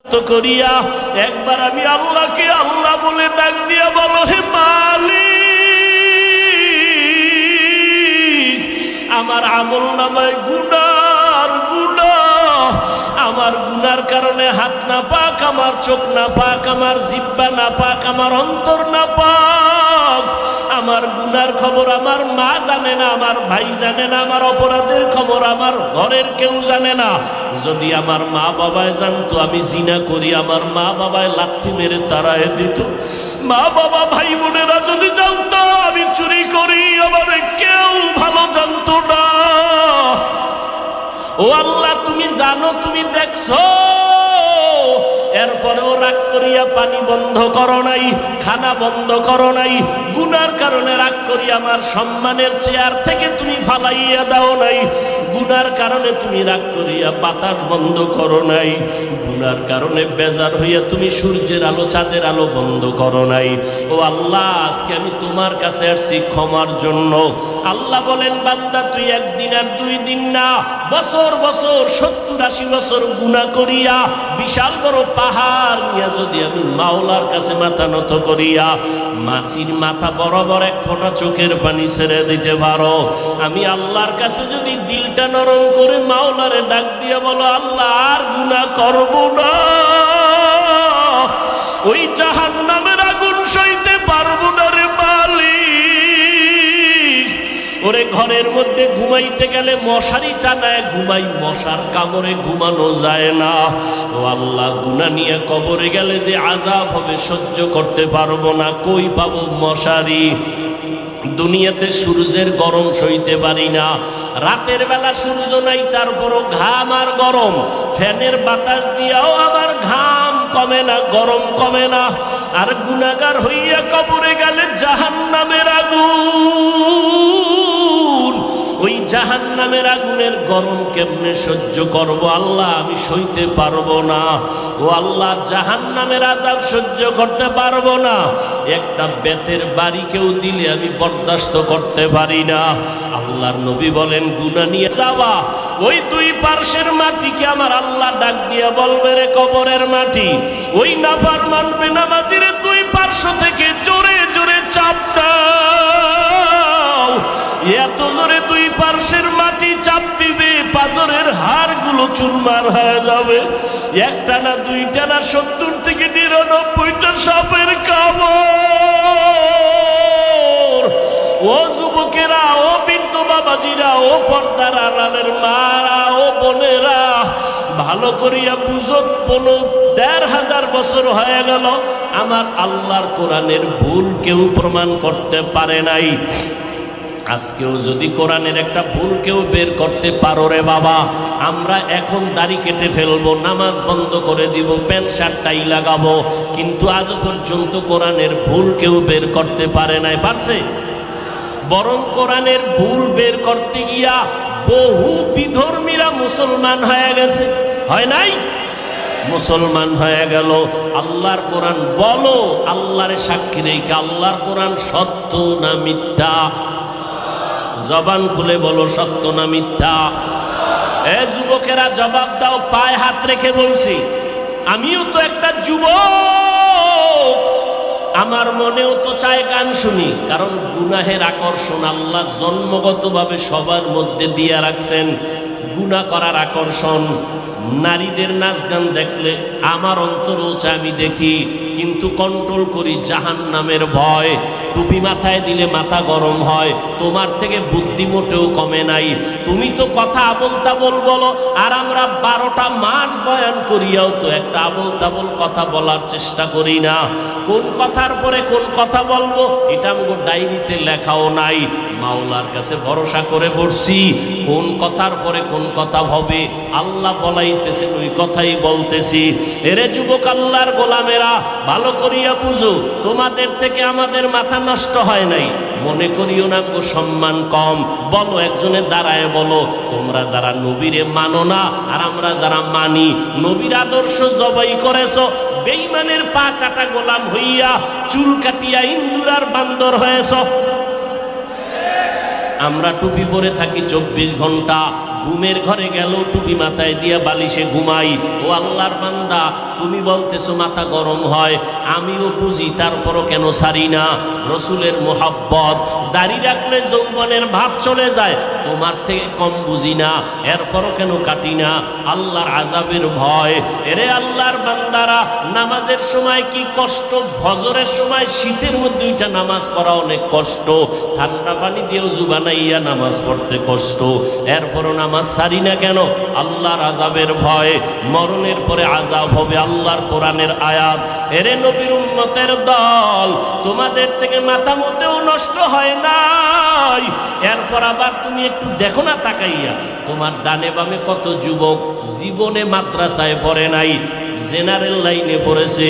তো করিয়া একবার আমি আল্লাহকে আল্লাহ বলে ডাক দিয়া বলো, হে মালিক, আমার আমল নামায় গুনার গুনাহ, আমার গুনার কারণে হাত না পাক, আমার চোখ না পাক, আমার জিহ্বা না পাক, আমার অন্তর না পাক। আমার গুনার খবর আমার মা জানে না, আমার ভাই জানে না, আমার অপরাধের খবর আমার ঘরের কেউ জানে না। যদি আমার মা বাবায় জানতো আমি জিনা করি, আমার মা বাবায় লাথি মেরে তাড়ায় দিত। মা বাবা ভাই বোনেরা যদি জানতো আমি চুরি করি, আমার কেউ ভালো জানতো না। ও আল্লাহ, তুমি জানো, তুমি দেখছো, এরপরেও রাগ করিয়া পানি বন্ধ করো নাই, খানা বন্ধ করো নাই। গুনার কারণে রাগ করি আমার সম্মানের চেয়ার থেকে তুমি ফালাইয়া দাও নাই। গুনার কারণে তুমি রাগ করিয়া বাতাস বন্ধ করো নাই। গুনার কারণে বেজার হইয়া তুমি সূর্যের আলো চাঁদের আলো বন্ধ করো নাই। ও আল্লাহ, আজকে আমি তোমার কাছে আসছি ক্ষমার জন্য। আল্লাহ বলেন, বান্দা তুই একদিন আর 2 দিন না, বছর বছর 70-80 বছর গুনাহ করিয়া বিশাল বড় পাহাড় নিয়ে যদি আমি মাওলার কাছে মাথা নত করিয়া মাসির মাথা বরাবর এক ফোঁটা চোখের পানি ছেড়ে দিতে পারো, আমি আল্লাহর কাছে যদি দিলটা নরম করে মাওলারে ডাক দিয়ে বলো, আল্লাহ আর গুনাহ করব না, ওই জাহান্নামের আগুন সইতে পারবো না রে মালিক। ওরে ঘরের মধ্যে ঘুমাইতে গেলে মশারি টানায় ঘুমাই, মশার কামড়ে ঘুমানো যায় না। ও আল্লাহ, গুনাহ নিয়ে কবরে গেলে যে আযাব হবে সহ্য করতে পারবো না, কই পাবো মশারি? দুনিয়াতে সূর্যের গরম সইতে পারি না, রাতের বেলা সূর্য নাই তারপরও ঘাম আর গরম, ফ্যানের বাতাস দিয়াও আমার ঘাম কমে না, গরম কমে না। আর গুনাহগার হইয়া কবরে গেলে জাহান্নামের আগুন, ওই জাহান্নামের আগুনের গরম কেমনে সহ্য করব আল্লাহ? আমি সইতে পারবো না। ও আল্লাহ, জাহান্নামের আযাব সহ্য করতে পারবো না। একটা বেতের বাড়ি কেউ দিলে আমি বরদাস্ত করতে পারি না। আল্লাহর নবী বলেন, গুনাহ নিয়ে যাওয়া ওই 2 পার্শ্বের মাটিকে আমার আল্লাহ ডাক দিয়া বলবে, রে কবরের মাটি, ওই নাফরমান বেনামাজির 2 পার্শ্ব থেকে জোরে জোরে চাপ দাও। এত জোরে 2 পার্শ্বের মাটি চাপ দিবে, পাজরের হাড়গুলো চুরমার হয়ে যাবে। একটা না, 2টা না, 70 থেকে 99টা সাপের কামড়। ও যুবকেরা, ও বৃদ্ধ বাবাজিরা, ও পর্দার আড়ালের মারা, ও বোনেরা, ভালো করিয়া বুঝো, 15,500 বছর হয়ে গেল আমার আল্লাহর কোরআনের ভুল কেউ প্রমাণ করতে পারে নাই। আজকেও যদি কোরআনের একটা ভুল কেউ বের করতে পারো রে বাবা, আমরা এখন দাড়ি কেটে ফেলবো, নামাজ বন্ধ করে দিব, প্যান্ট শার্ট টাই লাগাবো, কিন্তু আজ পর্যন্ত কোরআনের ভুল কেউ বের করতে পারে নাই। পারছে? বরং কোরআনের ভুল বের করতে গিয়া বহু বিধর্মীরা মুসলমান হয়ে গেছে, হয় নাই? মুসলমান হয়ে গেল। আল্লাহর কোরআন বলো, আল্লাহরে সাক্ষী রেখে, আল্লাহর কোরআন সত্য না মিথ্যা? জবান খুলে বলো, সত্য না মিথ্যা? এ যুবকেরা জবাব দাও, পায়ে হাত রেখে বলছি। আমিও তো একটা যুবক, আমার মনেও তো চায় গান শুনি, কারণ গুনাহের আকর্ষণ আল্লাহ জন্মগতভাবে সবার মধ্যে দিয়ে রাখছেন। গুনাহ করার আকর্ষণ, নারীদের নাচ গান দেখলে আমার অন্তরও চায় আমি দেখি, কিন্তু কন্ট্রোল করি জাহান্নামের ভয়। টুপি মাথায় দিলে মাথা গরম হয়, তোমার থেকে বুদ্ধি মোটেও কমে নাই। তুমি তো কথা আবল তাবল বলো, আর আমরা 12টা মাস বয়ান করিয়াও তো একটা আবল তাবল কথা বলার চেষ্টা করি না। কোন কথার পরে কোন কথা বলবো এটা আমাকে ডায়েরিতে লেখাও নাই। মাওলার কাছে ভরসা করে বসছি, কোন কথার পরে কোন কথা হবে আল্লাহ বলাইতেছেন, ওই কথাই বলতেছি। এরে যুবক, আল্লাহর গোলামেরা, ভালো করিয়া বুঝো, তোমাদের থেকে আমাদের মাথা নষ্ট হয় নাই। মনে করিও না গো সম্মান কম। বলো, একজনে দাঁড়ায় বলো, তোমরা যারা নবীরে মানো না আর আমরা যারা মানি, নবীর আদর্শ জবাই করেছো, বেঈমানের পা চাটা গোলাম হইয়া চুল কাটিয়া ইন্দুর আর বান্দর হয়েছ। আমরা টুপি পরে থাকি 24 ঘন্টা, ঘুমের ঘরে গেল টুপি মাথায় দিয়া বালিশে ঘুমাই। ও আল্লাহর বান্দা, তুমি বলতেছো মাথা গরম হয়, আমিও বুঝি, তারপরও কেন ছাড়ি না? রসুলের মোহাব্বত, দাড়ি রাখলে যৌবনের ভাব চলে যায়, তোমার থেকে কম বুঝি না, এরপরও কেন কাটি না? আল্লাহর আযাবের ভয়। এরে আল্লাহর বান্দারা, নামাজের সময় কি কষ্ট, ফজরের সময় শীতের মধ্যে ওইটা নামাজ পড়া অনেক কষ্ট, ঠান্ডা পানি দিয়ে ওযু বানাইয়া নামাজ পড়তে কষ্ট, এরপরও নামাজ ছাড়ি না কেন? আল্লাহর আযাবের ভয়। মরণের পরে আযাব হবে, আল্লাহর কোরআনের আয়াত। এরে নবীর উম্মতের দল, তোমাদের থেকে মাথা মতেও নষ্ট হয় নাই। এরপর আবার তুমি একটু দেখো না তাকাইয়া, তোমার ডানে বামে কত যুবক জীবনে মাদ্রাসায় পড়ে নাই, জেনারেল লাইনে পড়েছে,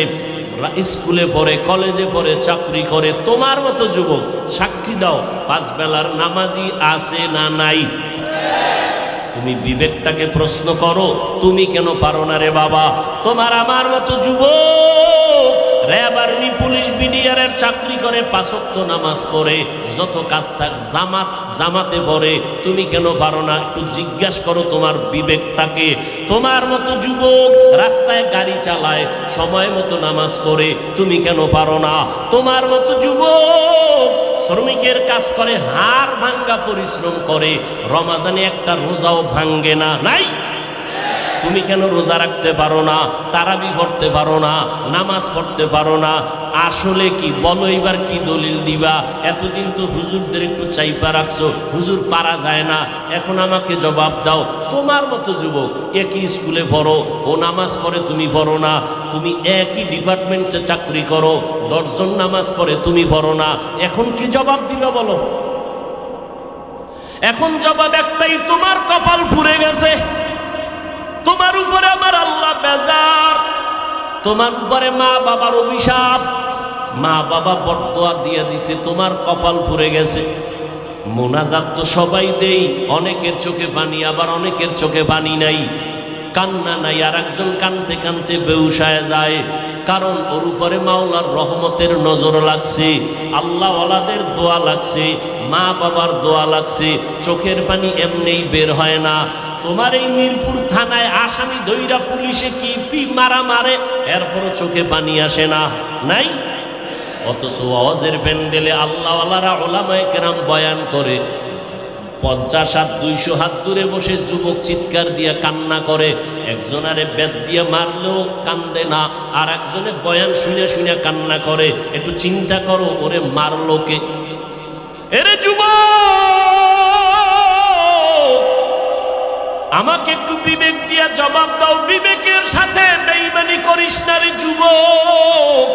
স্কুলে পড়ে, কলেজে পড়ে, চাকরি করে। তোমার মতো যুবক সাক্ষী দাও, 5 বেলার নামাজি আছে না নাই? তুমি বিবেকটাকে প্রশ্ন করো, তুমি কেন পারো না রে বাবা? তোমার আমার মতো যুবক র্যাব, আর্মি, পুলিশ, বিডিআরের চাকরি করে, 5 ওয়াক্ত নামাজ পড়ে, যত কাজ থাক জামাতে পড়ে, তুমি কেন পারো না? একটু জিজ্ঞাসা করো তোমার বিবেকটাকে। তোমার মতো যুবক রাস্তায় গাড়ি চালায়, সময় মতো নামাজ পড়ে, তুমি কেন পারো না? তোমার মতো যুবক শ্রমিকের কাজ করে, হাড় ভাঙ্গা পরিশ্রম করে, রমাজানে একটা রোজাও ভাঙ্গে না, নাই? তুমি কেন রোজা রাখতে পারো না, তারাবি পড়তে পারো না, নামাজ পড়তে পারো না? আসলে কি বলো, এবার কি দলিল দিবা? এতদিন তো হুজুরদের একটু চাইপা রাখছো, হুজুর পারা যায় না, এখন আমাকে জবাব দাও। তোমার মতো যুবক একই স্কুলে পড়ো, ও নামাজ পড়ে, তুমি পড়ো না। তুমি একই ডিপার্টমেন্টে চাকরি করো, 10 জন নামাজ পড়ে, তুমি পড়ো না। এখন কি জবাব দিবা বলো? এখন জবাব একটাই, তোমার কপাল পুড়ে গেছে, তোমার উপরে আমার আল্লাহ বেজার, তোমার উপরে মা বাবার অভিশাপ, মা বাবা বরদোয়া দিয়ে দিছে, তোমার কপাল পুড়ে গেছে। মোনাজাত তো সবাই দেই, অনেকের চোখে পানি, আবার অনেকের চোখে পানি নাই, কান্না নাই, আর একজন কানতে কানতে বেউসায় যায়, কারণ ওর উপরে মাওলার রহমতের নজর লাগছে, আল্লাহওয়ালাদের দোয়া লাগছে, মা বাবার দোয়া লাগছে, চোখের পানি এমনিই বের হয় না। তোমার এই মিরপুর থানায় আসামি ধইরা পুলিশে কি মারা মারে, এরপরও চোখে পানি আসে না, নাই? অথচ ওয়াজের প্যান্ডেলে আল্লাহওয়ালারা ওলামায়ে কেরাম বয়ান করে, 50 হাত 200 হাত দূরে বসে যুবক চিৎকার দিয়ে কান্না করে, একজনারে বেত দিয়ে মারলেও কান্দে না, আর একজনে বয়ান শুনে শুনে কান্না করে। একটু চিন্তা করো, ওরে মারলো কে? এরে যুবক, আমাকে একটু বিবেক দিয়া জবাব দাও, বিবেকের সাথে বেঈমানি করিস না রে যুবক।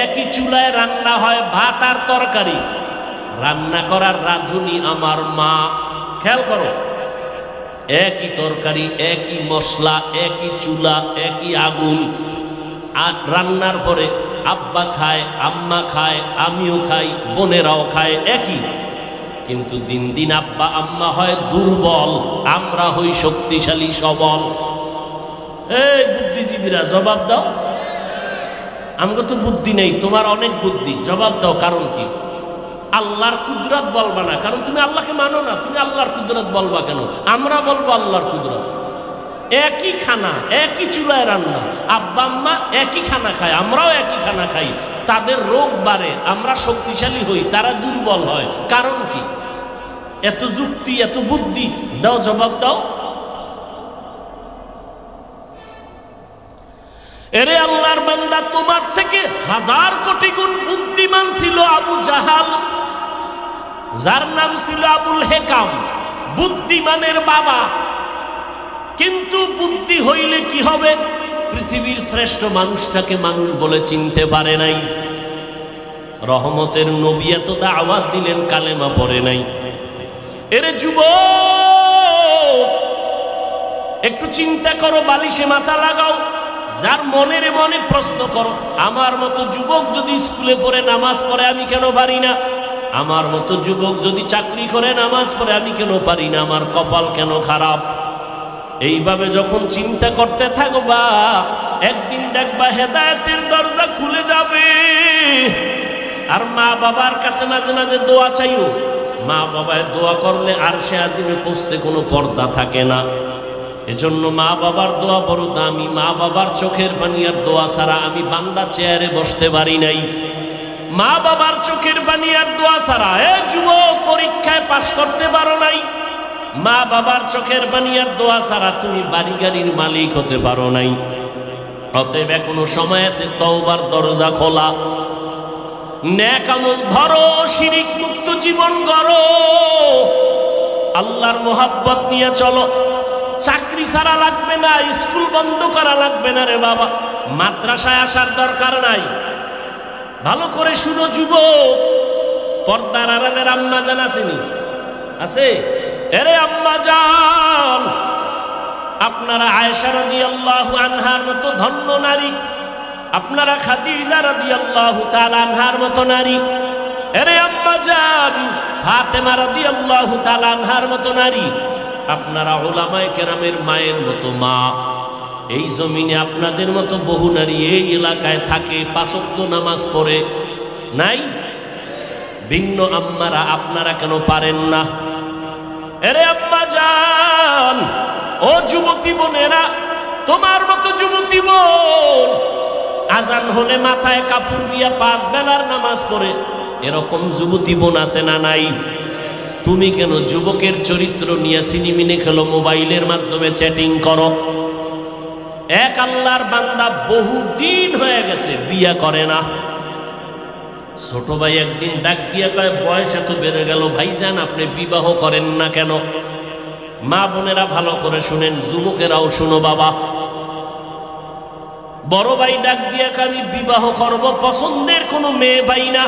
একই চুলায় রান্না হয় ভাত আর তরকারি, রান্না করার রাঁধুনি আমার মা, খেয়াল করো, একই তরকারি, একই মশলা, একই চুলা, একই আগুন, আর রান্নার পরে আব্বা খায়, আম্মা খায়, আমিও খাই, বোনেরাও খায় একই, কিন্তু দিন দিন আব্বা আম্মা হয় দুর্বল, আমরা হই শক্তিশালী সবল। এই বুদ্ধিজীবীরা জবাব দাও, আমাকে তো বুদ্ধি নেই, তোমার অনেক বুদ্ধি, জবাব দাও কারণ কি? আল্লাহর কুদরত বলবা না, কারণ তুমি আল্লাহকে মানো না, তুমি আল্লাহর কুদরত বলবা কেন? আমরা বলবো আল্লাহর কুদরত। একই খানা, একই চুলায় রান্না, আব্বা আম্মা একই খানা খায়, আমরাও একই খানা খাই, তাদের রোগ বাড়ে, আমরা শক্তিশালী হই, তারা দুর্বল হয়, কারণ কি? এত যুক্তি, এত বুদ্ধি, দাও জবাব দাও। এরে আল্লাহর বান্দা, তোমার থেকে 1000 কোটি গুণ বুদ্ধিমান ছিল আবু জাহাল, যার নাম ছিল আবুল হেকাম, বুদ্ধিমানের বাবা। কিন্তু বুদ্ধি হইলে কি হবে? পৃথিবীর শ্রেষ্ঠ মানুষটাকে মানুষ বলে চিনতে পারে নাই। রহমতের নবী এত দাওয়াত দিলেন, কালেমা পড়ে নাই। এরে যুবক, একটু চিন্তা করো, বালিশে মাথা লাগাও, যার মনের মনে প্রশ্ন করো, আমার মতো যুবক যদি স্কুলে পড়ে নামাজ পড়ে, আমি কেন পারি না? আমার মতো যুবক যদি চাকরি করে নামাজ পড়ে, আমি কেন পারি না? আমার কপাল কেন খারাপ? এইভাবে যখন চিন্তা করতে থাকবা, একদিন দেখবা হেদায়েতের দরজা খুলে যাবে। আর মা বাবার কাছে মাঝে মাঝে দোয়া চাইও, মা বাবায় দোয়া করলে আরশে আজিমে পৌঁছতে কোনো পর্দা থাকে না। এজন্য মা বাবার দোয়া বড় দামি। মা বাবার চোখের পানি আর দোয়া ছাড়া আমি বান্দা চেয়ারে বসতে পারি নাই। মা বাবার চোখের পানি আর দোয়া ছাড়া যুবক পরীক্ষায় পাশ করতে পারো নাই। মা বাবার চোখের পানি আর দোয়া ছাড়া তুমি বাড়ি গাড়ির মালিক হতে পারো নাই। অতএব এখনো সময় আছে, তওবার দরজা খোলা। নেক আমল ধরো, শিরিক মুক্ত জীবন গড়ো, আল্লাহর মোহাব্বত নিয়ে চলো। চাকরি ছাড়া লাগবে না, স্কুল বন্ধ করা লাগবে না রে বাবা। মাদ্রাসায় আসার দরকার নাই। ভালো করে শুনো যুবক, পর্দার আড়ালের আম্মা জান আসেনি? আছে? এরে আম্মা জান, আপনারা আয়েশা রাদিয়াল্লাহু আনহার মতো ধন্য নারী, আপনারা খাদিজা রাদিয়াল্লাহু তাআলা আনহার মতো নারী, এরে আম্মা জান ফাতেমা রাদিয়াল্লাহু তাআলা আনহার মতো নারী, আপনারা উলামায়ে কেরামের মায়ের মতো মা। এই জমিনে আপনাদের মতো বহু নারী এই এলাকায় থাকে, পাঁচ ওয়াক্ত নামাজ পড়ে নাই? ভিন্ন আম্মারা আপনারা কেন পারেন না? এরে আম্মা জান, ও যুবতী বোনেরা, তোমার মতো যুবতী বোন আজান হলে মাথায় কাপড় দিয়া 5 বেলার নামাজ পড়ে, এরকম যুবতী বোন আছে না নাই? তুমি কেন যুবকের চরিত্র নিয়ে সিনেমিনে খেলো, মোবাইলের মাধ্যমে চ্যাটিং করো? এক আল্লাহর বান্দা বহুদিন হয়ে গেছে বিয়া করে না। ছোট ভাই একদিন ডাক দিয়া কয়, বয়স এত বেড়ে গেল ভাইজান, আপনি বিবাহ করেন না কেন? মা বোনেরা ভালো করে শুনেন, যুবকেরাও শুনো বাবা। বড় ভাই ডাক দিয়া কয়, আমি বিবাহ করব, পছন্দের কোনো মেয়ে পাই না।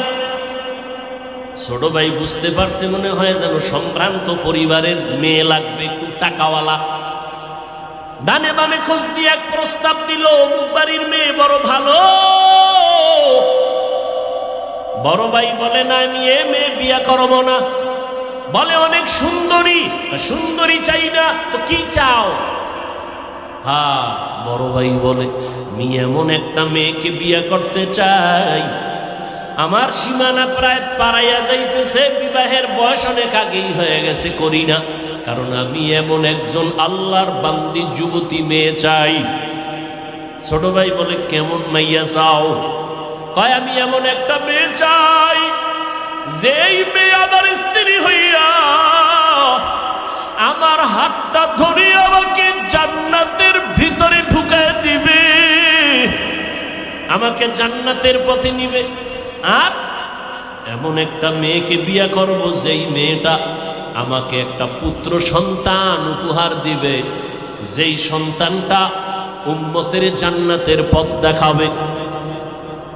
ছোট ভাই বুঝতে পারছে, মনে হয় যেন সম্ভ্রান্ত পরিবারের মেয়ে লাগবে, একটু টাকাওয়ালা। ডানে বামে খোঁজ দিয়ে এক প্রস্তাব দিল, অমুক বাড়ির মেয়ে বড় ভালো। বড় ভাই বলে, না আমি এ মেয়ে বিয়া করব না। বলে অনেক সুন্দরী, সুন্দরী চাই না তো কি চাও? হ্যাঁ, বড় ভাই বলে, আমি এমন একটা মেয়েকে বিয়া করতে চাই, আমার সীমানা প্রায় পারাইয়া যাইতেছে, বিবাহের বয়স অনেক আগেই হয়ে গেছে, করি না, কারণ আমি এমন একজন আল্লাহর বান্দি যুবতী মেয়ে চাই। ছোট ভাই বলে, কেমন মাইয়া চাও? কয়, আমি এমন একটা মেয়ে চাই, যেই মেয়ে আমার স্ত্রী হইয়া আমার হাতটা ধরে আমাকে জান্নাতের ভিতরে ঢুকায় দিবে, আমাকে জান্নাতের পথে নিবে। আর এমন একটা মেয়েকে বিয়া করব, যেই মেয়েটা আমাকে একটা পুত্র সন্তান উপহার দিবে, যেই সন্তানটা উম্মতের জান্নাতের পথ দেখাবে।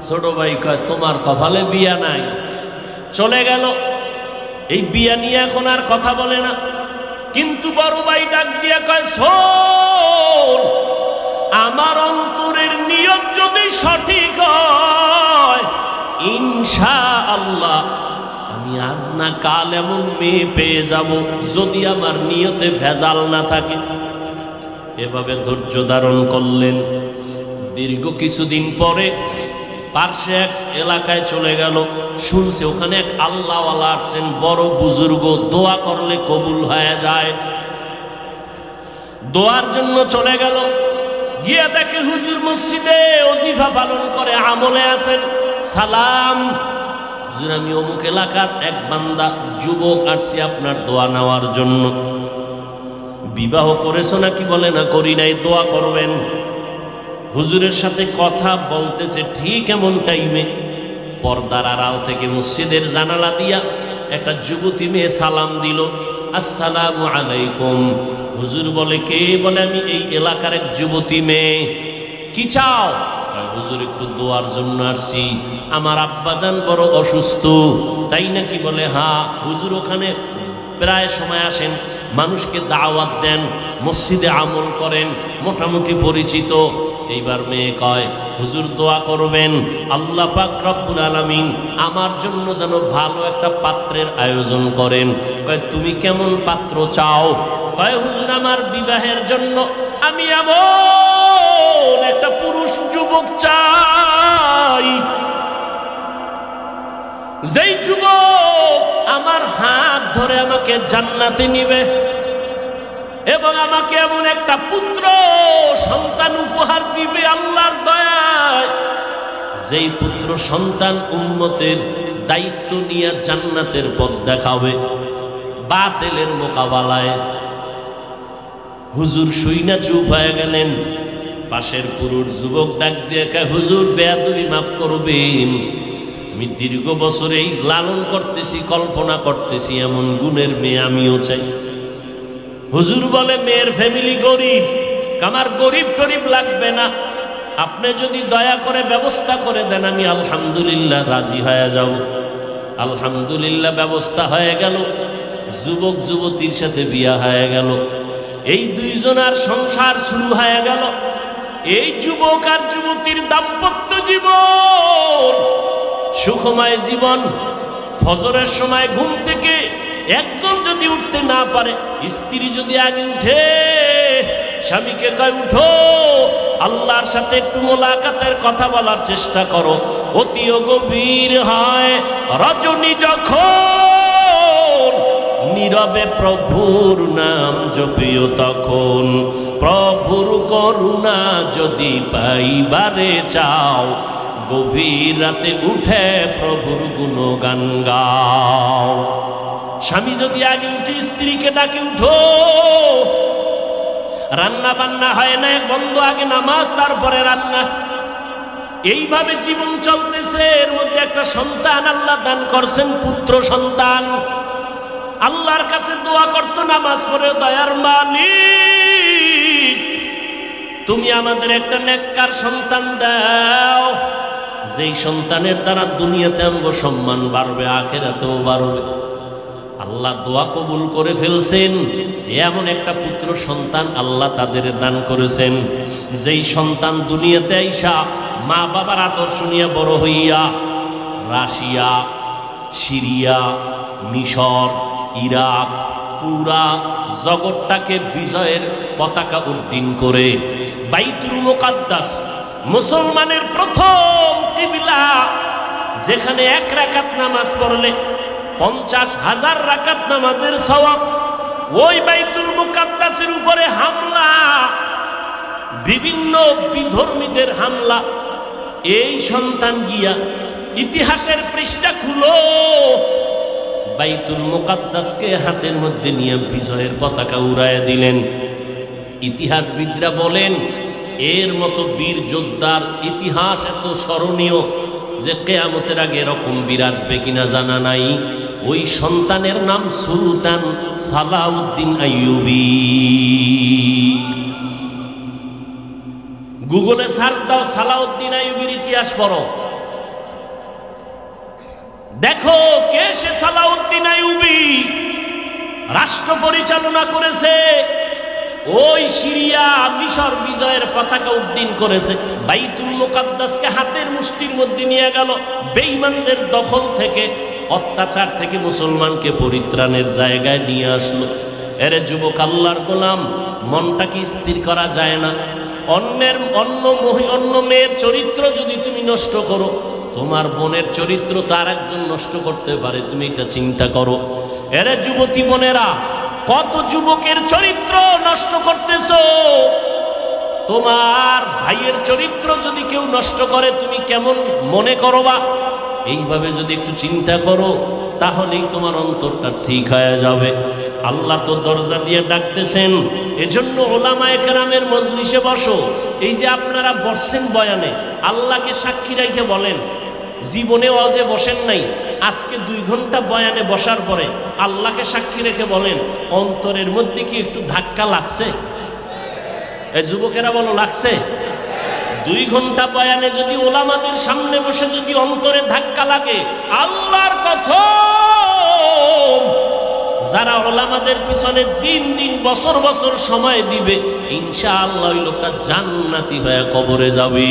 ছোট ভাই কয়, তোমার কপালে বিয়া নাই। চলে গেল। এই বিয়া নিয়ে এখন আর কথা বলে না। কিন্তু বড় ভাই ডাক দিয়া কয়, শোন, আমার অন্তরের নিয়ত যদি সঠিক হয়, ইনশাআল্লাহ আমি আজ না কাল এমন মেয়ে পেয়ে যাব, যদি আমার নিয়তে ভেজাল না থাকে। এভাবে ধৈর্য ধারণ করলেন। দীর্ঘ কিছুদিন পরে পার্শ্বে এক এলাকায় চলে গেল, শুনছে ওখানে এক আল্লাহওয়ালা আসছেন, বড় বুজুর্গ, দোয়া করলে কবুল হয়ে যায়। দোয়ার জন্য চলে গেল। গিয়া দেখে হুজুর মসজিদে ওজিফা পালন করে, আমলে আছেন। সালাম, হুজুর আমি অমুক এলাকার এক বান্দা যুবক, আসছি আপনার দোয়া নেওয়ার জন্য। বিবাহ করেছো নাকি? বলে না, করি নাই, দোয়া করবেন। হুজুরের সাথে কথা বলতেছে, ঠিক এমন টাইমে পর্দার আড়াল থেকে মসজিদের জানালা দিয়া একটা যুবতী মেয়ে সালাম দিল, আসসালামু আলাইকুম। হুজুর বলে, কে? বলে, আমি এই এলাকার এক যুবতী মেয়ে। কি চাও? হুজুর একটু দোয়ার জন্য আসছি, আমার আব্বাজান বড় অসুস্থ। তাই নাকি? বলে, হ্যাঁ। হুজুর ওখানে প্রায় সময় আসেন, মানুষকে দাওয়াত দেন, মসজিদে আমল করেন, মোটামুটি পরিচিত। এইবার মেয়ে কয়, হুজুর দোয়া করবেন, আল্লাহ পাক রব্বুল আলামিন আমার জন্য যেন ভালো একটা পাত্রের আয়োজন করেন। কয়, তুমি কেমন পাত্র চাও? কয়, হুজুর আমার বিবাহের জন্য আমি এমন একটা পুরুষ যুবক চাই, যেই যুবক আমার হাত ধরে আমাকে জান্নাতে নিবে এবং আমাকে এমন একটা পুত্র সন্তান উপহার দিবে আল্লাহর দয়ায়, যেই পুত্র সন্তান উম্মতের দায়িত্ব নিয়ে জান্নাতের পথ দেখাবে বাতিলের মোকাবেলায়। হুজুর শুইনা চুপ হয়ে গেলেন। পাশের পুরুষ যুবক ডাক দিয়ে কয়, হুজুর বেয়াদবি মাফ করবেন, আমি দীর্ঘ বছর এই লালন করতেছি, কল্পনা করতেছি এমন গুণের মেয়ে আমিও চাই। হুজুর বলে, মেয়ের ফ্যামিলি গরিব, আমার গরিব টরিব লাগবে না, আপনি যদি দয়া করে ব্যবস্থা করে দেন আমি আলহামদুলিল্লাহ রাজি হয়ে যাব। আলহামদুলিল্লাহ ব্যবস্থা হয়ে গেল, যুবক যুবতীর সাথে বিয়া হয়ে গেল, এই দুইজনার সংসার শুরু হয়ে গেল। এই যুবক আর যুবতীর দাম্পত্য জীবন সুখময় জীবন। ফজরের সময় ঘুম থেকে একজন যদি উঠতে না পারে, স্ত্রী যদি আগে উঠে স্বামীকে কয়, উঠো আল্লাহর সাথে একটু মোলাকাতের কথা বলার চেষ্টা করো। অতিও গভীর হয় রজনী যখন, নীরবে প্রভুর নাম জপিও তখন। প্রভুর করুণা যদি পাইবারে চাও, গভীর রাতে উঠে প্রভুর গুণগান গাও। স্বামী যদি আগে উঠে স্ত্রীকে ডাকে, উঠো, রান্না বান্না হয় না, বন্ধ, আগে নামাজ তারপরে রান্না, এইভাবে জীবন চলতেছে। এর মধ্যে একটা সন্তান আল্লাহ দান করছেন, পুত্র সন্তান। আল্লাহর কাছে দোয়া করতো নামাজ পড়ে, দয়ার মালিক তুমি আমাদের একটা নেককার সন্তান দাও, যেই সন্তানের দ্বারা দুনিয়াতে আমগো সম্মান বাড়বে, আখিরাতেও বাড়বে। আল্লাহ দোয়া কবুল করে ফেলছেন, এমন একটা পুত্র সন্তান আল্লাহ তাদের দান করেছেন, যেই সন্তান দুনিয়াতে আইসা মা বাবার আদর্শ নিয়ে বড় হইয়া রাশিয়া, সিরিয়া, মিশর, ইরাক, পুরা জগৎটাকে বিজয়ের পতাকা উড্ডীন করে বাইতুল মুকাদ্দাস, মুসলমানের প্রথম কিবলা, যেখানে এক রাকাত নামাজ পড়লে 50,000 রাকাত নামাজের সওয়াব। ওই বাইতুল মুকাদ্দাসের উপরে হামলা, বিভিন্ন বিধর্মীদের হামলা। এই সন্তান গিয়া ইতিহাসের পৃষ্ঠা খুলো, বাইতুল মুকাদ্দাসকে হাতের মধ্যে নিয়ে বিজয়ের পতাকা উড়াইয়া দিলেন। ইতিহাসবিদরা বলেন, এর মতো বীর যোদ্ধার ইতিহাস এত স্মরণীয় যে কিয়ামতের আগে এরকম বীর আসবে কিনা জানা নাই। ওই সন্তানের নাম সুলতান সালাউদ্দিন আইয়ুবী। গুগলে সার্চ দাও, সালাউদ্দিন আইয়ুবীর ইতিহাস পড়ো, দেখো কে সে সালাউদ্দিন আইয়ুবী। রাষ্ট্র পরিচালনা করেছে, ওই সিরিয়া মিশর বিজয়ের পতাকা উড্ডীন করেছে, বাইতুল মুকাদ্দাসকে হাতের মুষ্টির মধ্যে নিয়ে গেল, বেঈমানদের দখল থেকে, অত্যাচার থেকে মুসলমানকে পরিত্রাণের জায়গায় নিয়ে আসলো। এরে যুবক আল্লাহর গোলাম, মনটা কি স্থির করা যায় না? অন্য মেয়ের চরিত্র যদি তুমি নষ্ট করো, তোমার বোনের চরিত্র তার একজন নষ্ট করতে পারে, তুমি এটা চিন্তা করো। এরে যুবতী বোনেরা, কত যুবকের চরিত্র নষ্ট করতেছো। তোমার ভাইয়ের চরিত্র যদি কেউ নষ্ট করে, তুমি কেমন মনে করবা? এইভাবে যদি একটু চিন্তা করো, তাহলেই তোমার অন্তরটা ঠিক হয়ে যাবে। আল্লাহ তো দরজা দিয়ে ডাকতেছেন। এজন্য ওলামায়ে কেরামের মজলিসে বসো। এই যে আপনারা বসছেন বয়ানে, আল্লাহকে সাক্ষী রেখে বলেন, জীবনে ওয়াজে বসেন নাই, আজকে 2 ঘন্টা বয়ানে বসার পরে আল্লাহকে সাক্ষী রেখে বলেন, অন্তরের মধ্যে কি একটু ধাক্কা লাগছে? এই যুবকেরা বলো, লাগছে? 2 ঘন্টা বয়ানে যদি ওলামাদের সামনে বসে যদি অন্তরে ধাক্কা লাগে, আল্লাহর কসম, যারা ওলামাদের পিছনে দিন দিন বছর বছর সময় দিবে, ইনশাআল্লাহ ওই লোকটা জান্নাতি হয়ে কবরে যাবে।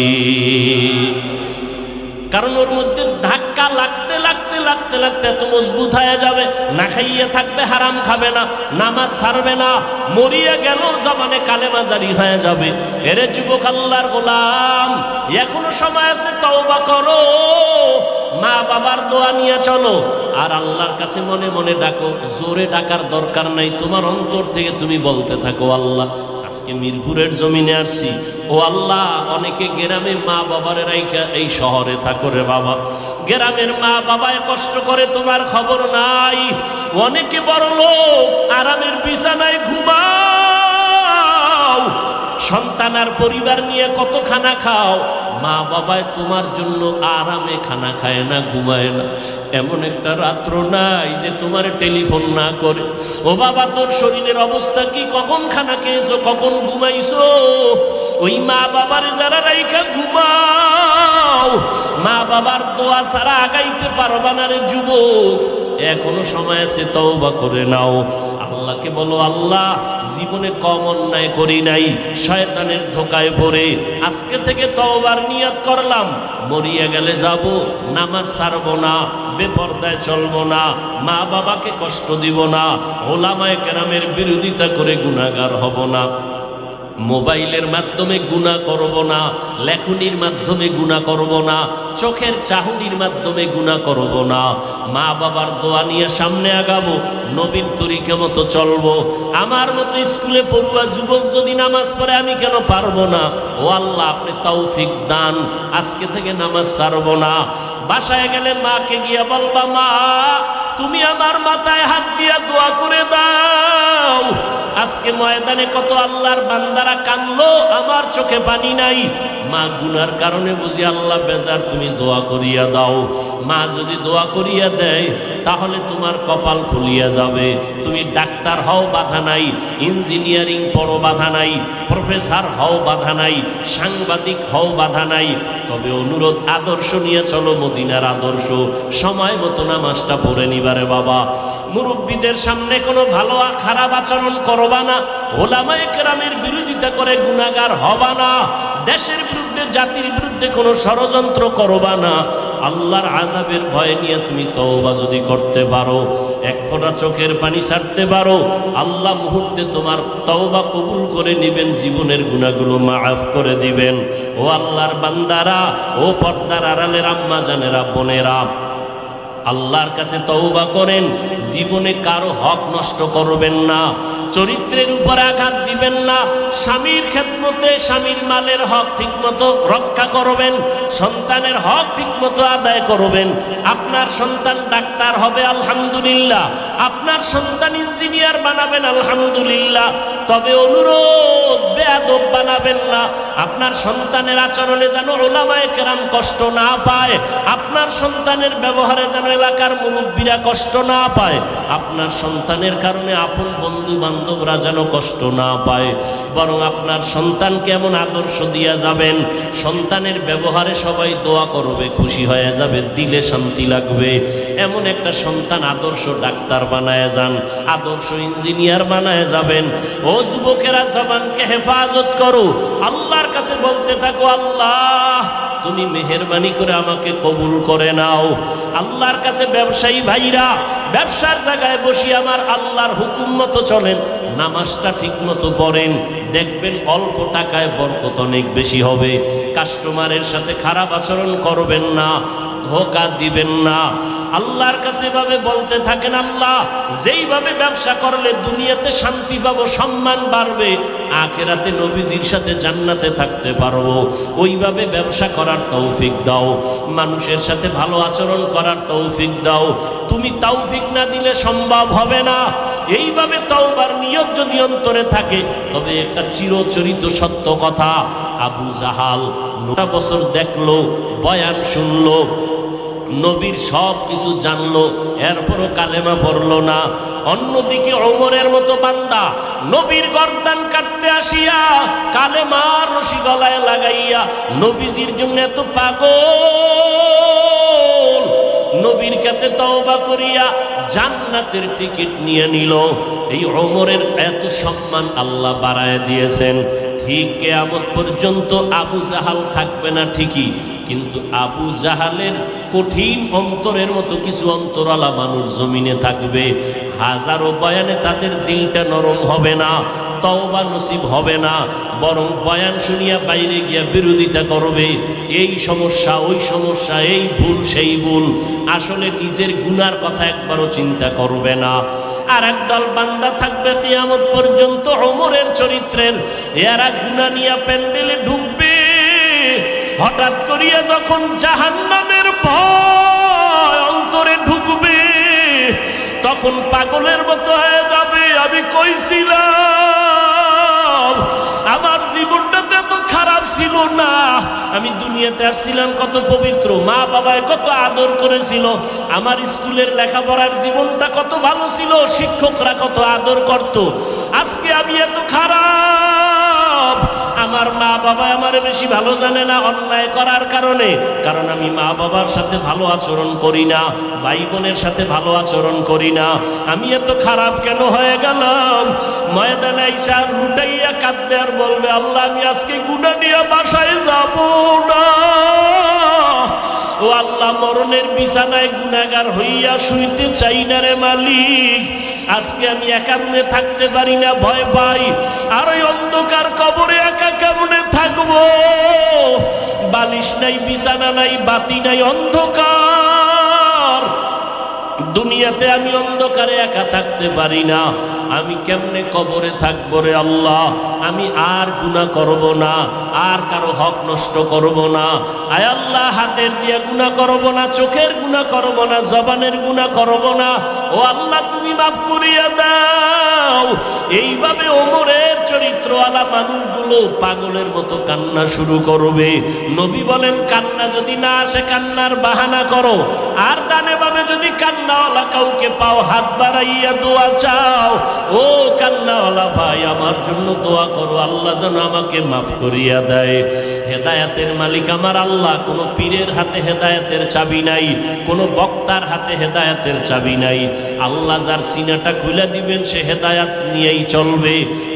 কারণ ওর মধ্যে ধাক্কা লাগতে লাগতে লাগতে লাগতে এত মজবুত হয়ে যাবে, না খাইয়ে থাকবে, হারাম খাবে না, নামাজ ছাড়বে না, মরিয়া গেল জবানে কালেমা জারি হয়ে যাবে। এরে যুবক আল্লাহর গোলাম, এখনো সময় আছে, তওবা করো। মা বাবার দোয়া নিয়ে চলো, আর আল্লাহর কাছে মনে মনে ডাকো। জোরে ডাকার দরকার নাই, তোমার অন্তর থেকে তুমি বলতে থাকো, আল্লাহ আজকে মিরপুরের জমিনে আসছি, ও আল্লাহ অনেকে গ্রামে মা বাবার রাইখা এই শহরে থাকো রে বাবা, গ্রামের মা বাবায় কষ্ট করে তোমার খবর নাই, অনেকে বড় লোক আরামের বিছানায় ঘুমাও, সন্তান আর পরিবার নিয়ে কত খানা খাও, মা বাবায় তোমার জন্য আরামে খানা খায় না, ঘুমায় না, এমন একটা রাত্র নাই যে তোমার টেলিফোন না করে, ও বাবা তোর শরীরের অবস্থা কি, কখন খানা খেয়েছো, কখন ঘুমাইছো। ওই মা বাবার যারা রাইখা ঘুমাও, মা বাবার দোয়া ছাড়া আগাইতে পারবা না রে যুবক, এখনো সময় আছে, তওবা করে নাও। আল্লাহকে বলো, আল্লাহ জীবনে কম অন্যায় করি নাই, শয়তানের ধোকায় পড়ে আজকে থেকে তওবার নিয়ত করলাম, মরিয়া গেলে যাব, নামাজ ছাড়বো না, বেপরদায় চলবো না, মা বাবাকে কষ্ট দিব না, ওলামায়ে কেরামের বিরোধিতা করে গুনাহগার হব না, মোবাইলের মাধ্যমে গুনাহ করব না, লেখনির মাধ্যমে গুনাহ করব না, চোখের চাহনির মাধ্যমে গুনাহ করব না, মা বাবার দোয়া নিয়ে সামনে আগাবো, নবীর তরিকা মতো চলবো। আমার মতো স্কুলে পড়ুয়া যুবক যদি নামাজ পড়ে আমি কেন পারবো না? ও আল্লাহ আপনি তৌফিক দান, আজকে থেকে নামাজ ছাড়বো না। বাসায় গেলে মাকে গিয়া বলবা, মা তুমি আমার মাথায় হাত দিয়া দোয়া করে দাও। আজকে ময়দানে কত আল্লাহর বান্দারা কাঁদলো, আমার চোখে পানি নাই, মা গুনার কারণে বুঝি আল্লাহ বেজার, তুমি দোয়া করিয়া দাও। মা যদি দোয়া করিয়া দেয় তাহলে তোমার কপাল খুলিয়া যাবে। তুমি ডাক্তার হও বাধা নাই, ইঞ্জিনিয়ারিং পড়ো বাধা নাই, প্রফেসর হও বাধা নাই, সাংবাদিক হও বাধা নাই, তবে অনুরোধ আদর্শ নিয়ে চলো, মদিনার আদর্শ। সময় মতো নামাজটা পড়ে নিবারে বাবা। মুরব্বীদের সামনে কোনো ভালো খারাপ আচরণ করবা না, ওলামায়ে কেরামের বিরোধিতা করে গুনাহগার হবা না, দেশের বিরুদ্ধে জাতির বিরুদ্ধে কোনো ষড়যন্ত্র করবা না। আল্লাহর আযাবের ভয় নিয়ে তুমি তওবা যদি করতে পারো, এক ফোঁটা চোখের পানি ছাড়তে পারো, আল্লাহ মুহূর্তে তোমার তওবা কবুল করে নেবেন, জীবনের গুনাহগুলো মাফ করে দিবেন। ও আল্লাহর বান্দারা, ও পর্দার আড়ালের আম্মা জানেরা, বোনেরা, আল্লাহর কাছে তওবা করেন, জীবনে কারো হক নষ্ট করবেন না, চরিত্রের উপর আঘাত দিবেন না, স্বামীর খেদমতে স্বামীর মালের হক ঠিকমতো রক্ষা করবেন, সন্তানের হক ঠিকমতো আদায় করবেন। আপনার সন্তান ডাক্তার হবে আলহামদুলিল্লাহ, আপনার সন্তান ইঞ্জিনিয়ার বানাবেন আলহামদুলিল্লাহ, তবে অনুরোধ বেয়াদব বানাবেন না। আপনার সন্তানের আচরণে যেন ওলামায়ে কেরাম কষ্ট না পায়, আপনার সন্তানের ব্যবহারে যেন এলাকার মুরব্বীরা কষ্ট না পায়, আপনার সন্তানের কারণে আপন বন্ধু বান্ধবরা যেন কষ্ট না পায়, বরং আপনার সন্তানকে এমন আদর্শ দিয়া যাবেন, সন্তানের ব্যবহারে সবাই দোয়া করবে, খুশি হয়ে যাবে, দিলে শান্তি লাগবে, এমন একটা সন্তান আদর্শ ডাক্তার বানায় যান, আদর্শ ইঞ্জিনিয়ার বানায় যাবেন। ও যুবকেরা, জবানকে হেফাজত করো, আল্লাহর কাছে বলতে থাকো, আল্লাহ তুমি মেহেরবানি করে আমাকে কবুল করে নাও। আল্লাহর কাছে ব্যবসায়ী ভাইরা, ব্যবসার জায়গায় বসি আমার আল্লাহর হুকুম মতো চলেন, নামাজটা ঠিক মতো পড়েন, দেখবেন অল্প টাকায় বরকত অনেক বেশি হবে। কাস্টমারের সাথে খারাপ আচরণ করবেন না, ধোঁকা দিবেন না। আল্লাহর কাছে এভাবে বলতে থাকেন, আল্লাহ যেইভাবে ব্যবসা করলে দুনিয়াতে শান্তি পাবো, সম্মান বাড়বে, আখিরাতে নবীজির সাথে জান্নাতে থাকতে পারবো, ওইভাবে ব্যবসা করার তৌফিক দাও, মানুষের সাথে ভালো আচরণ করার তৌফিক দাও। তুমি তৌফিক না দিলে সম্ভব হবে না। এইভাবে তওবার নিয়ত যদি অন্তরে থাকে, তবে একটা চিরচরিত সত্য কথা, আবু জাহাল 9 বছর দেখলো, বয়ান শুনলো, নবীর সব কিছু জানলো, এরপরও কালেমা পড়লো না। অন্যদিকে ওমরের মতো বান্দা নবীর গর্দান কাটতে আসিয়া কালেমার রশি গলায় লাগাইয়া নবীজির জন্য এত পাগল, নবীর কাছে তওবা করিয়া জান্নাতের টিকিট নিয়ে নিল। এই ওমরের এত সম্মান আল্লাহ বাড়ায় দিয়েছেন। ঠিক কিয়ামত পর্যন্ত আবু জাহাল থাকবে না ঠিকই, কিন্তু আবু জাহালের কঠিন অন্তরের মতো কিছু অন্তরালা মানুষ জমিনে থাকবে। হাজারো বয়ানে তাদের দিলটা নরম হবে না, তওবা নসিব হবে না, বরং বয়ান শুনিয়া বাইরে গিয়া বিরোধিতা করবে। এই সমস্যা, ওই সমস্যা, এই ভুল, সেই ভুল, আসলে নিজের গুনার কথা একবারও চিন্তা করবে না। আর একদল বান্দা থাকবে কিয়ামত পর্যন্ত ওমরের চরিত্রের, এরা গুনাহ নিয়ে প্যান্ডেলে ঢুকবে, হঠাৎ করিয়া যখন জাহান্নামের ভয় অন্তরে ঢুকবে তখন পাগলের মতো হয়ে যাবে। আমি কইছিলাম আমার জীবনটা তো এত খারাপ ছিল না, আমি দুনিয়াতে আসছিলাম কত পবিত্র, মা বাবায় কত আদর করেছিল, আমার স্কুলের লেখাপড়ার জীবনটা কত ভালো ছিল, শিক্ষকরা কত আদর করত, আজকে আমি এত খারাপ। আমার মা বাবা আমার বেশি ভালো জানে না অন্যায় করার কারণে, কারণ আমি মা বাবার সাথে ভালো আচরণ করি না, ভাই বোনের সাথে ভালো আচরণ করি না, আমি এত খারাপ কেন হয়ে গেলাম। ময়দানে আইসা লুটাইয়া কাঁদবে আর বলবে, আল্লাহ আমি আজকে গুনাহ নিয়ে বাসায় যাব না। ও আল্লাহ, মরণের বিছানায় গুনাহগার হইয়া শুইতে চাই না রে মালিক, আজকে আমি একা রুমে থাকতে পারি না, ভয় পাই। আর ওই অন্ধকার কবরে একা কেমনে থাকবো, বালিশ নাই, বিছানা নাই, বাতি নাই, অন্ধকার। দুনিয়াতে আমি অন্ধকারে একা থাকতে পারি না, আমি কেমনে কবরে থাকবো রে আল্লাহ। আমি আর গুনাহ করব না, আর কারো হক নষ্ট করব না। আয় আল্লাহ, হাতের দিয়ে গুনাহ করব না, চোখের গুনাহ করব না, জবানের গুনাহ করব না। ও আল্লাহ, তুমি মাফ করিয়া দাও। এইভাবে ওমরের চরিত্রওয়ালা মানুষগুলো পাগলের মতো কান্না শুরু করবে। নবী বলেন, কান্না যদি না আসে কান্নার বাহানা করো, আর ডানে বামে যদি কান্নাওয়ালা কাউকে পাও হাত বাড়াইয়া দোয়া চাও। ও কান্নাওয়ালা ভাই, আমার জন্য দোয়া করো, আল্লাহ যেন আমাকে মাফ করিয়া দেয়। হেদায়েতের মালিক আমার আল্লাহ, কোনো পীরের হাতে হেদায়েতের চাবি নাই, কোনো বক্তার হাতে হেদায়েতের চাবি নাই। আল্লাহ যার সিনাটা খুলে দিবেন সে হেদায়েত নিয়েই চলবে।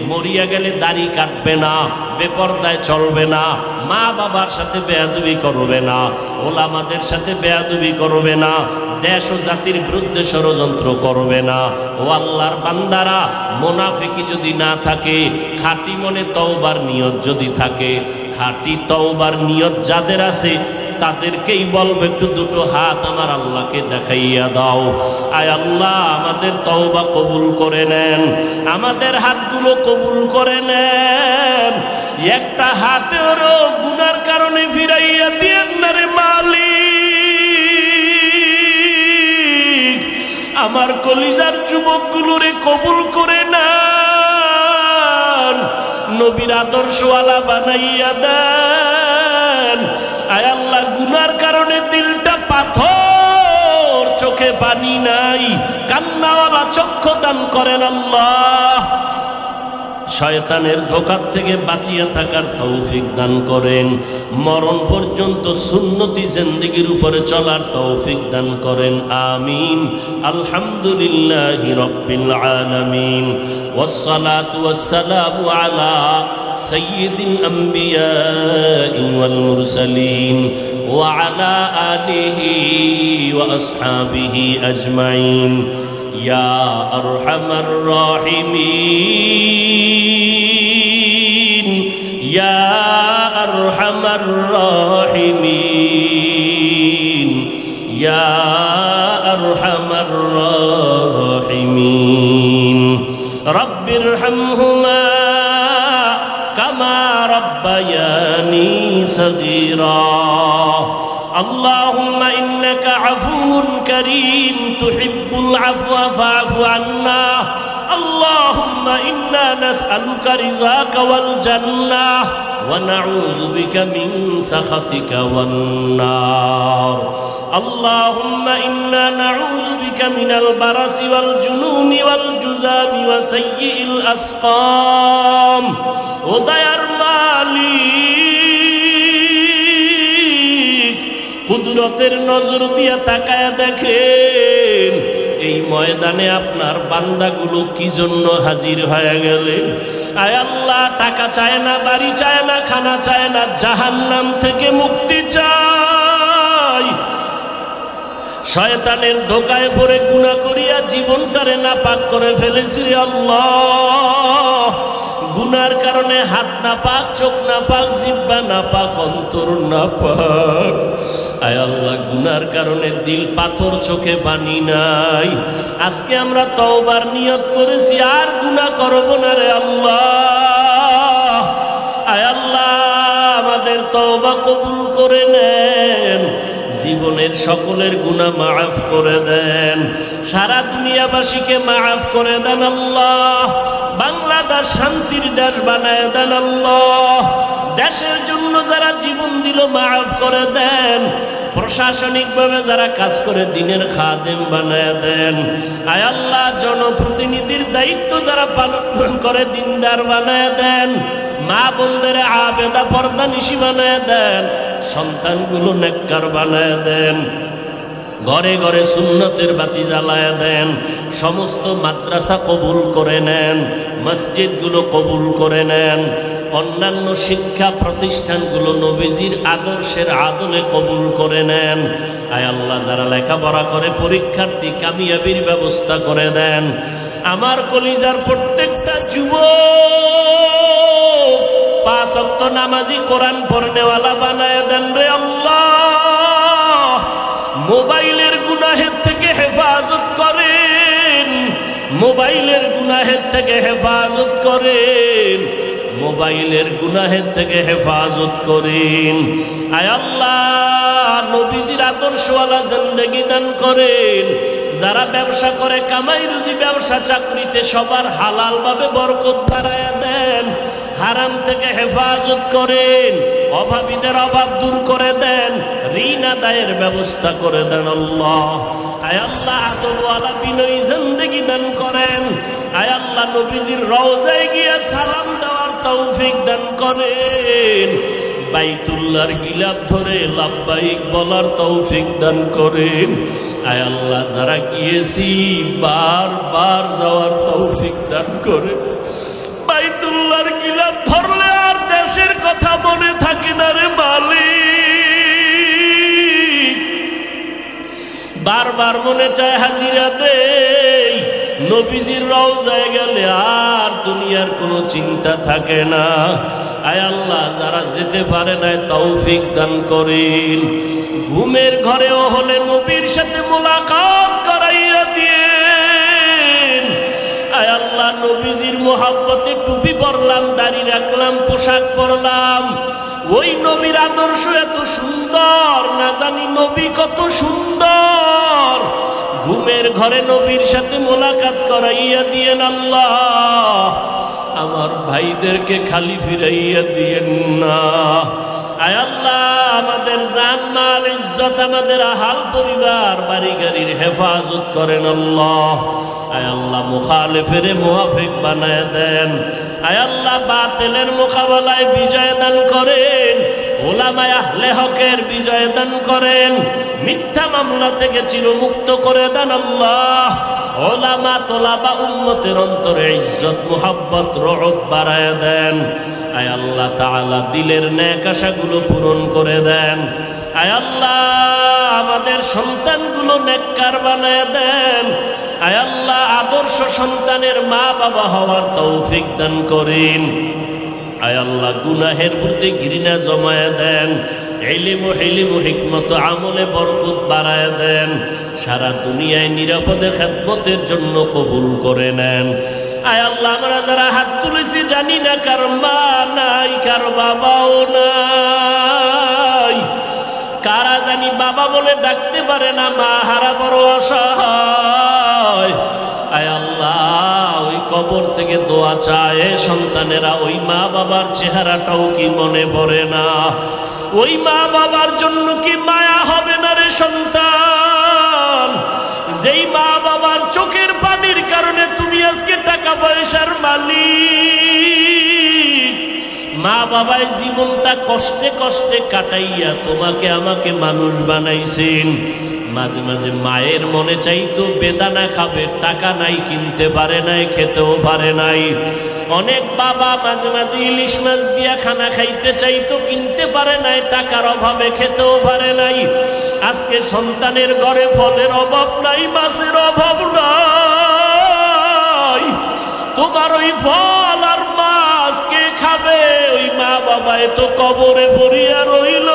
মরিয়া গেলে দাড়ি কাটবে না, বেপরদায় চলবে না, মা বাবার সাথে বেয়াদবি করবে না, ওলামাদের সাথে বেয়াদবি করবে না, দেশ ও জাতির বিরুদ্ধে ষড়যন্ত্র করবে না। ও আল্লাহর বান্দারা, মুনাফিকি যদি না থাকে, খাঁটি মনে তওবার নিয়ত যদি থাকে, খাঁটি তওবার নিয়ত যাদের আছে তাদেরকেই বলবো একটু দুটো হাত আমার আল্লাহকে দেখাইয়া দাও। আয় আল্লাহ, আমাদের তওবা কবুল করে নেন, আমাদের হাতগুলো কবুল করে নেন। একটা হাতেরও গুনার কারণে ফিরাইয়া দিয়েন না রে মালিক। আমার কলিজার যুবকগুলোরে কবুল করে নেন, নবীর আদর্শওয়ালা বানাইয়া দেন। আয় আল্লাহ, গুনার কারণে দিলটা পাথর, চোখে পানি নাই, কান্নাওয়ালা চক্ষু দান করেন আল্লাহ। শয়তানের ধোঁকার থেকে বাঁচিয়ে থাকার তৌফিক দান করেন। মরণ পর্যন্ত সুন্নতি জিন্দেগির উপরে চলার তৌফিক দান করেন। আমিন। আলহামদুলিল্লাহি রাব্বিল আলামিন। ওয়াসসালাতু ওয়াসসালামু আলা সাইয়্যিদিল আম্বিয়াই ওয়াল মুরসালিন ওয়া আলা আলিহি ওয়া আসহাবিহি আজমাইন। ইয়া আরহামার রাহিমিন, ইয়া আরহামার রাহিমিন, ইয়া আরহামার রাহিমিন। রব্বিরহামহুমা কামা রব্বায়ানি সগীরা। اللهم إنك عفو كريم تحب العفو فاعف عنا. اللهم إنا نسألك رضاك والجنة ونعوذ بك من سخطك والنار. اللهم إنا نعوذ بك من البرص والجنون والجذام وسيء الأسقام. ودير মালিক, কুদরতের নজর দিয়া তাকায়া দেখেন এই ময়দানে আপনার বান্দাগুলো কি জন্য হাজির হয়ে গেলেন। আয় আল্লাহ, টাকা চায় না, বাড়ি চায় না, খানা চায় না, জাহান্নাম থেকে মুক্তি চায়। শয়তানের ধোকায় পড়ে গুনাহ করিয়া জীবনটারে নাপাক করে ফেলেছি রে আল্লাহ। গুনার কারণে হাত না পাক, চোখ না পাক, জিহ্বা না পাক, অন্তর না পাক। আয় আল্লাহ, গুনার কারণে দিল পাথর, চোখে পানি নাই। আজকে আমরা তওবার নিয়ত করেছি, আর গুনাহ করব না রে আল্লাহ। আয় আল্লাহ, আমাদের তওবা কবুল করে নেন, জীবনের সকলের গুনাহ মাফ করে দেন, সারা দুনিয়াবাসীকে মাফ করে দেন আল্লাহ। বাংলাদেশ শান্তির দেশ বানায় দেন আল্লাহ। দেশের জন্য যারা জীবন দিল মাফ করে দেন, প্রশাসনিকভাবে যারা কাজ করে দিনের খাদেম বানায় দেন। আয় আল্লাহ, জনপ্রতিনিধির দায়িত্ব যারা পালন করে দিনদার বানায় দেন, মা বোনদের আবেদা পর্দানিশী বানায় দেন, সন্তানগুলো নেককার বানায় দেন, ঘরে ঘরে সুন্নতের বাতি জ্বালায় দেন, সমস্ত মাদ্রাসা কবুল করে নেন, মসজিদগুলো কবুল করে নেন, অন্যান্য শিক্ষা প্রতিষ্ঠানগুলো নবীজির আদর্শের আদলে কবুল করে নেন। আয় আল্লাহ, যারা লেখাপড়া করে পরীক্ষার্থী কামিয়াবির ব্যবস্থা করে দেন। আমার কলিজার প্রত্যেকটা যুবক পাঁচ ওয়াক্ত নামাজি, কোরআন পড়নেওয়ালা বানায় দেন রে আল্লাহ। মোবাইলের গুনাহের থেকে হেফাজত করেন, মোবাইলের গুনাহের থেকে হেফাজত করেন, মোবাইলের গুনাহের থেকে হেফাজত করেন। আয় আল্লাহ, নবীজির আদর্শওয়ালা জিন্দেগি দান করেন। যারা ব্যবসা করে কামাই রুজি, ব্যবসা চাকরিতে সবার হালাল ভাবে বরকত বাড়ায়া দেন, হারাম থেকে হেফাজত করেন, অভাবীদের অভাব দূর করে দেন, ঋণ আদায়ের ব্যবস্থা করে দেন আল্লাহ। আয় আল্লাহ, আদরওয়ালা বিনয়ী জিন্দেগি দান করেন। আয় আল্লাহ, নবীজির রওজায় গিয়ে সালাম দেওয়ার তৌফিক দান করেন। বাইতুল্লাহর গিলাফ ধরে লাব্বাইক বলার তৌফিক দান করেন। আয় আল্লাহ, যারা গিয়েছি বারবার যাওয়ার তৌফিক দান করেন। বাইতুল্লাহর গিলাফ ধরলে আর দেশের কথা মনে থাকে না রে মালিক, বারবার মনে চায় হাজিরা দেই। নবীজির রওজায় গেলে আর দুনিয়ার কোনো চিন্তা থাকে না। আয় আল্লাহ, যারা যেতে পারে না তৌফিক দান করেন। ঘুমের ঘরেও হলে নবীর সাথে মোলাকাত করাইয়া দিয়েন। আয় আল্লাহ, নবীজির মোহাব্বতে টুপি পরলাম, দাড়ি রাখলাম, পোশাক পরলাম, ওই নবীর আদর্শ এত সুন্দর, না জানি নবী কত সুন্দর। ঘুমের ঘরে নবীর সাথে মোলাকাত করাইয়া দিয়েন আল্লাহ। আমার ভাইদেরকে খালি ফিরাইয়া দিয়েন না। আয় আল্লাহ, আমাদের জান মাল ইজ্জত, আমাদের আহাল পরিবার বাড়ি গাড়ির হেফাজত করেন আল্লাহ। আয় আল্লাহ, মুখালিফের মুওয়াফিক বানায় দেন। আয় আল্লাহ, বাতিলের মোকাবেলায় বিজয় দান করেন, উলামায়ে আহলে হকের বিজয় দান করেন, মিথ্যা মামলা থেকে চিরমুক্ত করে দেন আল্লাহ। উলামা তোলাবা উম্মতের অন্তরে ইজ্জত মুহাব্বত রহমত বাড়ায় দেন। আয় আল্লাহ তাআলা, দিলের নেক আশাগুলো পূরণ করে দেন। আয় আল্লাহ, আমাদের সন্তানগুলো নেককার বানায় দেন। আয় আল্লাহ, আদর্শ সন্তানের মা বাবা হওয়ার তৌফিক দান করেন। আয় আল্লাহ, গুনাহের প্রতি ঘৃণা জমায় দেন, ইলম ও হিকমত আমলে বরকত বাড়ায় দেন। সারা দুনিয়ায় নিরাপদে খেদমতের জন্য কবুল করে নেন। আয় আল্লাহ, আমরা যারা হাত তুলেছি জানি না কার মা নাই, কার বাবাও নাই, কারা জানি বাবা বলে ডাকতে পারে না, মা হারা বড় অসহায়। আয় আল্লাহ, ওই কবর থেকে দোয়া চায় সন্তানেরা, ওই মা বাবার চেহারাটাও কি মনে পড়ে না? ওই মা বাবার জন্য কি মায়া হবে না রে সন্তান? যেই মা বাবার চোখের পানির কারণে তুমি আজকে টাকা পয়সার মালিক। মা বাবায় জীবনটা কষ্টে কষ্টে কাটাইয়া তোমাকে আমাকে মানুষ বানাইছেন। মাঝে মাঝে মায়ের মনে চাইতো বেদানা খাবে, টাকা নাই, কিনতে পারে নাই, খেতেও পারে নাই। অনেক বাবা মাঝে মাঝে ইলিশ মাছ দিয়া খানা খাইতে চাইতো, কিনতে পারে নাই, টাকার অভাবে খেতেও পারে নাই। আজকে সন্তানের ঘরে ফলের অভাব নাই, মাছের অভাব নাই। তোমার ওই ফল আর মাছ খাবে, ওই মা বাবা এত কবরে পড়িয়া রইল,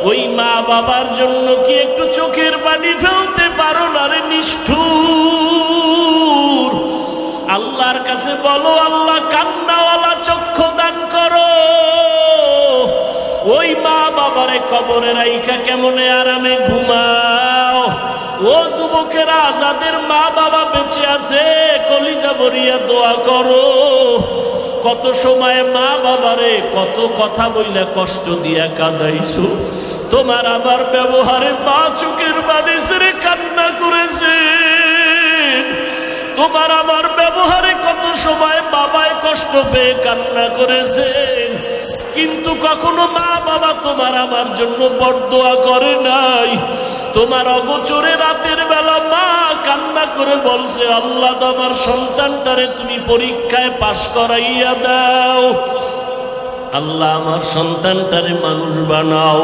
ওই মা বাবার জন্য কি একটু চোখের পানি ফেলতে পারো না রে নিষ্ঠুর? আল্লাহর কাছে বলো, আল্লাহ কান্নাওয়ালা চক্ষু দান করো। ওই মা বাবারে কবরে রাইখা কেমনে আরামে ঘুমাও। ও যুবকেরা, যাদের মা বাবা বেঁচে আছে কলিজা ভরিয়া দোয়া করো। কত সময় মা বাবারে কত কথা বইলা কষ্ট দিয়া কাঁদাইছো, তোমার আমার ব্যবহারে মা চোখের পানি ছেড়ে কান্না করেছে। তোমার আমার ব্যবহারে কত সময় বাবায় কষ্ট পেয়ে কান্না করেছেন, কিন্তু কখনো মা বাবা তোমার আমার জন্য বরদোয়া করে নাই। তোমার অগোচরে রাতের বেলা মা কান্না করে বলছে, আল্লাহ আমার সন্তানটারে তুমি পরীক্ষায় পাশ করাইয়া দাও, আল্লাহ আমার সন্তানটারে মানুষ বানাও।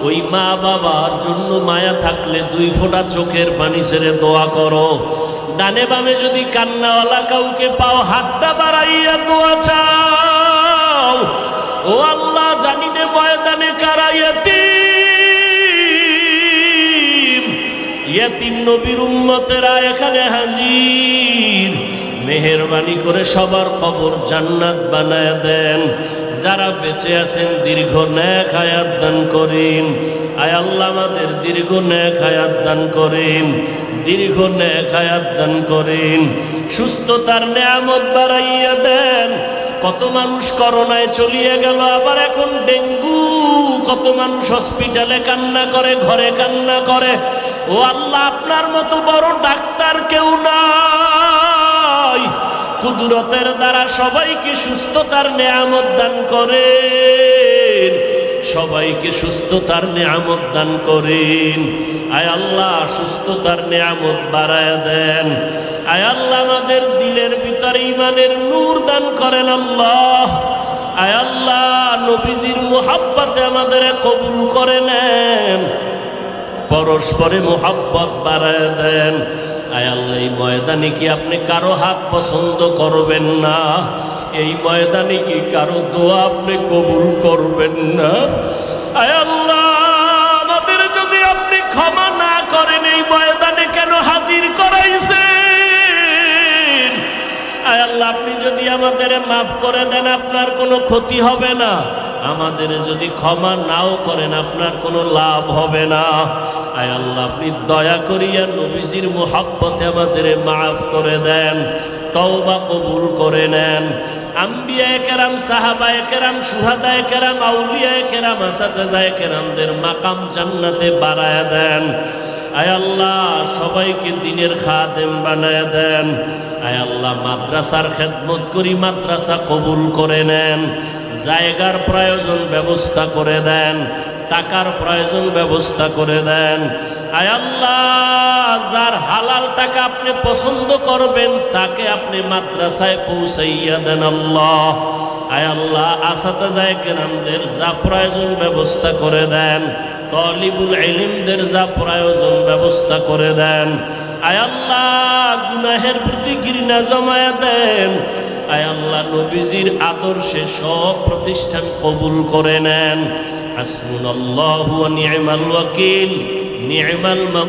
ওই মা বাবার জন্য মায়া থাকলে 2 ফোঁটা চোখের পানি ছেড়ে দোয়া করো। ডানে বামে যদি কান্নাওয়ালা কাউকে পাও, হাতটা বাড়াইয়া দোয়া চাও। ও আল্লাহ, জানি না ময়দানে কারা ইয়াতীম নবীর উম্মতেরা এখানে হাজির। মেহেরবানি করে সবার কবর জান্নাত বানায় দেন। যারা বেঁচে আছেন দীর্ঘ নেক হায়াত দান করেন। আয় আল্লাহ, আমাদের দীর্ঘ নেক হায়াত দান করেন, দীর্ঘ নেক হায়াত দান করেন। সুস্থতার নেয়ামত বাড়াইয়া দেন। কত মানুষ করোনায় চলিয়ে গেল, আবার এখন ডেঙ্গু। কত মানুষ হসপিটালে কান্না করে, ঘরে কান্না করে। ও আল্লাহ, আপনার মতো বড় ডাক্তার কেউ নাই। কুদরতের দ্বারা সবাইকে সুস্থতার নেয়ামত দান করেন, সবাইকে সুস্থতার নেয়ামত দান করেন। আয় আল্লাহ, সুস্থতার নেয়ামত বাড়ায় দেন। আয় আল্লাহ, আমাদের দিলের ভিতরে ঈমানের নূর দান করেন আল্লাহ। আয় আল্লাহ, নবীজির মুহাব্বতে আমাদের কবুল করে নেন, পরস্পরে মুহাব্বত বাড়ায় দেন। আয় আল্লাহ, এই ময়দানে কি আপনি কারো হাত পছন্দ করবেন না? এই ময়দানে কি কারো দোয়া আপনি কবুল করবেন না? আয় আল্লাহ, আমাদের যদি আপনি ক্ষমা না করেন, এই ময়দানে কেন হাজির করাইছেন? আয় আল্লাহ, আপনি যদি আমাদের মাফ করে দেন, আপনার কোনো ক্ষতি হবে না। আমাদের যদি ক্ষমা নাও করেন, আপনার কোনো লাভ হবে না। আয় আল্লাহ, আপনি দয়া করিয়া নবীজির মুহাব্বতে আমাদের মাফ করে দেন, তওবা কবুল করে নেন। আম্বিয়ায়ে কেরাম, সাহাবায়ে কেরাম, শুহাদায়ে কেরাম, আউলিয়ায়ে কেরাম, আসাতেজায়ে কেরামদের মাকাম জান্নাতে বাড়ায়া দেন। আয় আল্লাহ, সবাইকে দ্বীনের খাদেম বানায়া দেন। আয় আল্লাহ, মাদ্রাসার খেদমত করি, মাদ্রাসা কবুল করে নেন। জায়গার প্রয়োজন ব্যবস্থা করে দেন, টাকার প্রয়োজন ব্যবস্থা করে দেন। আয় আল্লাহ, যার হালাল টাকা আপনি পছন্দ করবেন, তাকে আপনি মাদ্রাসায় পৌঁছাইয়া দেন আল্লাহ। আয় আল্লাহ, আসাতেজায়ে কেরামদের যা প্রয়োজন ব্যবস্থা করে দেন, তালিবুল ইলমদের যা প্রয়োজন ব্যবস্থা করে দেন। আয় আল্লাহ, গুনাহের প্রতি ঘৃণা জমায়া দেন। আয় আল্লাহ, নবীজির আদর্শে সব প্রতিষ্ঠান কবুল করে নেন। হাসবুনাল্লাহু ওয়া নি'মাল ওয়াকিল, নি'মাল